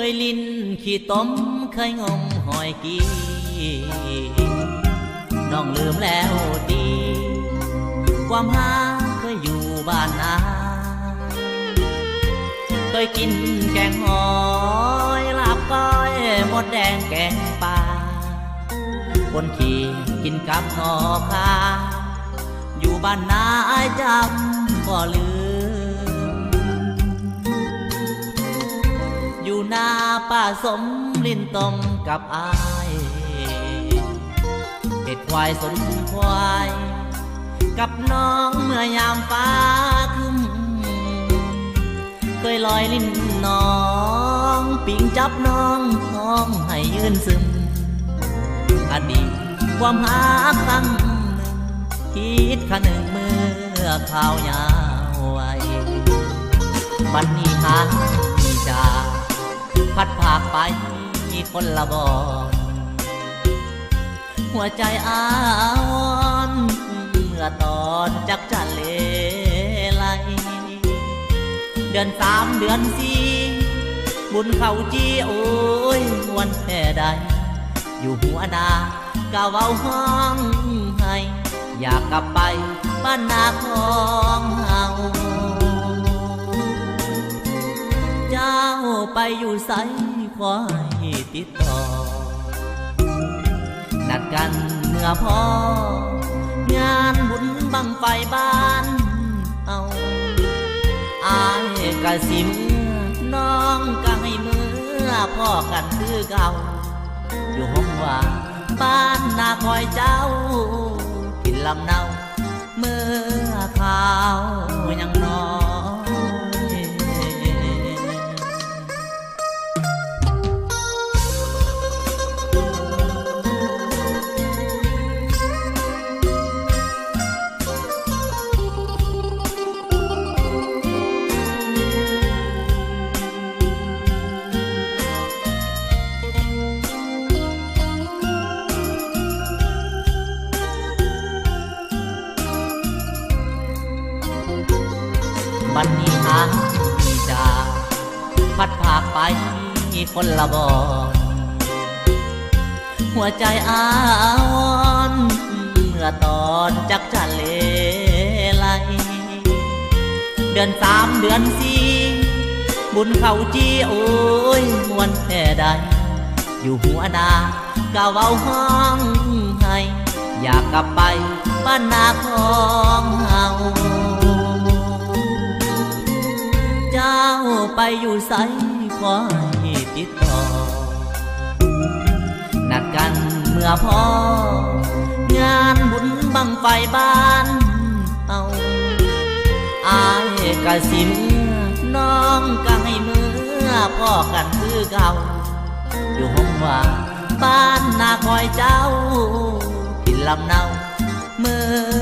ยลิ้นขี้ต้มเคยงมหอยกี้น้องลืมแล้วดีความหาเคยอยู่บ้านนาเคยกินแกงหอยลาบก้อยหมดแดงแกงปลาคนขี่กินกับหอคาอยู่บ้านนาจำบ่ลืมอยู่หน้าป้าสมลิ้นต้มกับอายเป็ดควายสนควายกับน้องเมื่อยามฟ้าคึมเคยลอยลิ้นน้องปิงจับน้องน้องให้ยืนซึมอดีตความหาครั้งหนึ่งคิดขนึงเมื่อข่าวยาวไว้บัดนี้หาที่จะพัดพากไปคนละบอนหัวใจอ้อนเมื่อตอนจักจันเลไลเดือน3เดือน4บุญเข้าจีโอ้ยวันแค่ใดอยู่หัวนาก้าวเว้าห้องให้อยากกลับไปบ้านนาของเฮาเจ้าไปอยู่ไสขอให้ติดต่อนัดกันเมื่อพองานบุญบังไฟบ้านเอาอายกะสิเมื่อน้องก็ให้เมื่อพ่อกันคือเก่าอยู่ห้องว่าบ้านนาคอยเจ้ากินลำเนาเมื่อข่าวยังน้อยบัดนี้หาที่จะพัดพากไปคนละบอนหัวใจอ้อนเมื่อตอนจักจันเลไลเดือน3เดือน4บุญเข้าจีโอ้ยวันแค่ใดอยู่หัวนาก้าวเว้าห้องให้อยากกลับไปบ้านนาของเฮาเจ้าไปอยู่ไสขอให้ติดต่อนัดกันเมื่อพองานบุญบังไฟบ้านเอาอายกะสิเมื่อน้องก็ให้เมื่อพ่อกันคือเก่าอยู่ห้องว่าบ้านนาคอยเจ้ากินลำเนาเมื่อ